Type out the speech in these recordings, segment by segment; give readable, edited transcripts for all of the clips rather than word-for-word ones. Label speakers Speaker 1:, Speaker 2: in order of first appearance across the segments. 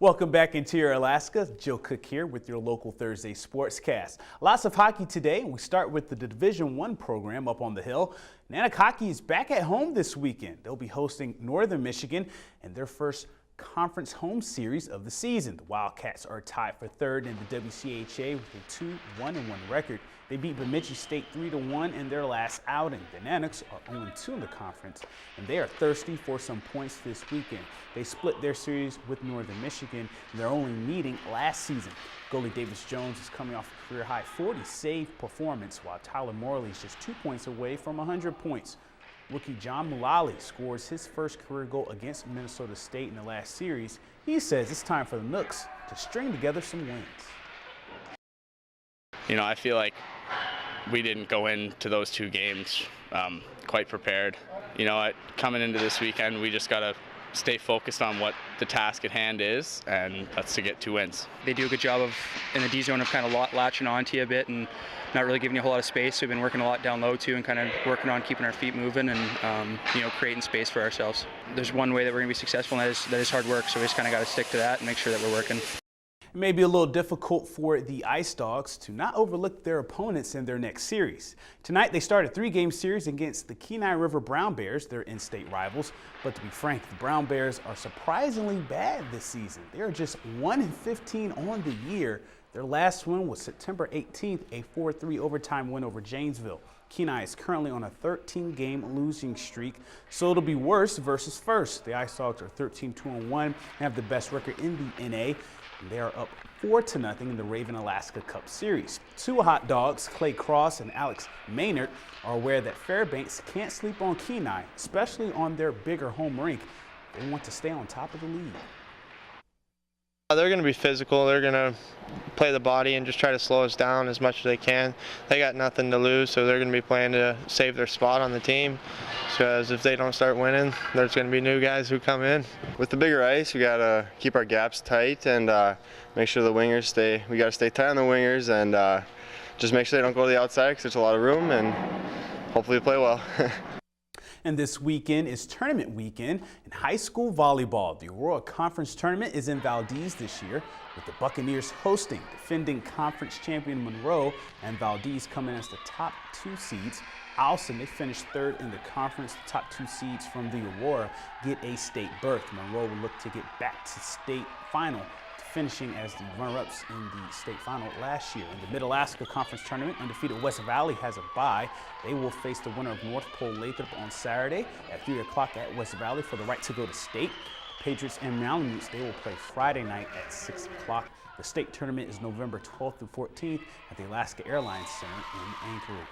Speaker 1: Welcome back Interior Alaska. Joe Cook here with your local Thursday Sportscast. Lots of hockey today, and we start with the Division I program up on the hill. Nanook Hockey is back at home this weekend. They'll be hosting Northern Michigan in their first conference home series of the season. The Wildcats are tied for third in the WCHA with a 2-1-1 record. They beat Bemidji State 3-1 in their last outing. The Nanooks are 0-2 in the conference, and they are thirsty for some points this weekend. They split their series with Northern Michigan in their only meeting last season. Goalie Davis Jones is coming off a career-high 40-save performance, while Tyler Morley is just 2 points away from 100 points. Rookie John Mullally scores his first career goal against Minnesota State in the last series. He says it's time for the Nooks to string together some wins.
Speaker 2: You know, I feel like we didn't go into those two games quite prepared. You know, coming into this weekend, we just got to stay focused on what the task at hand is, and that's to get 2 wins.
Speaker 3: They do a good job of, in the D zone, of kind of latching on to you a bit and not really giving you a whole lot of space. So we've been working a lot down low too, and kind of working on keeping our feet moving and creating space for ourselves. There's one way that we're going to be successful, and that is hard work. So we just kind of got to stick to that and make sure that we're working.
Speaker 1: It may be a little difficult for the Ice Dogs to not overlook their opponents in their next series. Tonight they start a 3-game series against the Kenai River Brown Bears, their in-state rivals. But to be frank, the Brown Bears are surprisingly bad this season. They are just 1-15 on the year. Their last win was September 18th, a 4-3 overtime win over Janesville. Kenai is currently on a 13-game losing streak, so it'll be worse versus first. The Ice Dogs are 13-2-1 and have the best record in the NA. They are up 4-0 in the Raven Alaska Cup Series. Two hot dogs, Clay Cross and Alex Maynard, are aware that Fairbanks can't sleep on Kenai, especially on their bigger home rink. They want to stay on top of the league.
Speaker 4: They're going to be physical. They're going to play the body and just try to slow us down as much as they can. They got nothing to lose, so they're going to be playing to save their spot on the team. Because if they don't start winning, there's going to be new guys who come in.
Speaker 5: With the bigger ice, we got to keep our gaps tight and make sure the wingers stay. We got to stay tight on the wingers and just make sure they don't go to the outside because there's a lot of room, and hopefully play well.
Speaker 1: And this weekend is tournament weekend in high school volleyball. The Aurora Conference Tournament is in Valdez this year, with the Buccaneers hosting defending conference champion Monroe, and Valdez coming as the top 2 seeds. Allison, they finished 3rd in the conference. The top 2 seeds from the Aurora get a state berth. Monroe will look to get back to state final, finishing as the runner-ups in the state final last year. In the Mid-Alaska Conference Tournament, undefeated West Valley has a bye. They will face the winner of North Pole Lathrop on Saturday at 3 o'clock at West Valley for the right to go to state. Patriots and Malamutes, they will play Friday night at 6 o'clock. The state tournament is November 12th through 14th at the Alaska Airlines Center in Anchorage.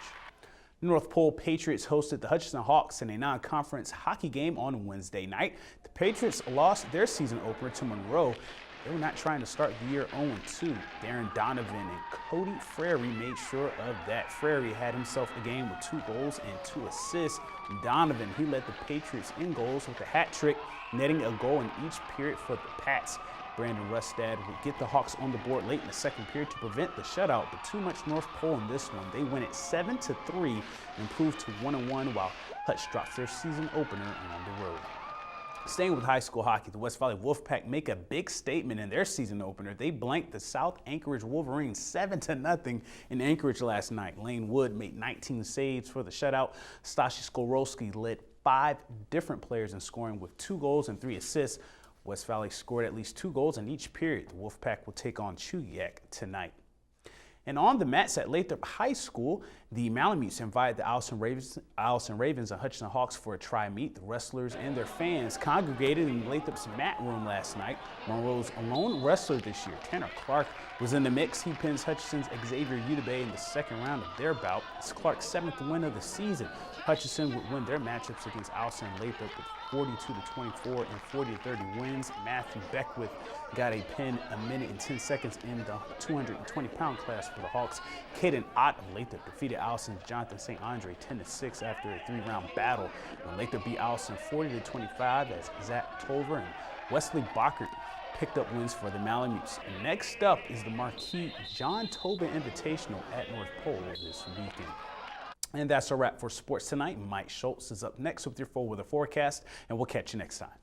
Speaker 1: North Pole Patriots hosted the Hutchinson Hawks in a non-conference hockey game on Wednesday night. The Patriots lost their season opener to Monroe. They were not trying to start the year 0-2. Darren Donovan and Cody Frary made sure of that. Frary had himself a game with 2 goals and 2 assists. Donovan, he led the Patriots in goals with a hat trick, netting a goal in each period for the Pats. Brandon Rustad would get the Hawks on the board late in the second period to prevent the shutout, but too much North Pole in this one. They win it 7-3 and improved to 1-1, while Hutch drops their season opener on the road. Staying with high school hockey, the West Valley Wolfpack make a big statement in their season opener. They blanked the South Anchorage Wolverines 7-0 in Anchorage last night. Lane Wood made 19 saves for the shutout. Stashi Skorowski led 5 different players in scoring with 2 goals and 3 assists. West Valley scored at least 2 goals in each period. The Wolfpack will take on Chuyak tonight. And on the mats at Lathrop High School, the Malamutes invited the Allison Ravens and Hutchinson Hawks for a tri-meet. The wrestlers and their fans congregated in Lathrop's mat room last night. Monroe's lone wrestler this year, Tanner Clark, was in the mix. He pins Hutchinson's Xavier Udebe in the second round of their bout. It's Clark's 7th win of the season. Hutchinson would win their matchups against Allison and Lathrop with 42-24 and 40-30 wins. Matthew Beckwith got a pin 1 minute and 10 seconds in the 220-pound class for the Hawks. Caden Ott of Lathrop defeated Allison's Jonathan St. Andre 10-6 after a 3-round battle. When Lathrop beat Allison 40-25 as Zach Tolver and Wesley Bockert picked up wins for the Malamutes. And next up is the marquee John Tobin Invitational at North Pole this weekend. And that's a wrap for sports tonight. Mike Schultz is up next with your full weather forecast, and we'll catch you next time.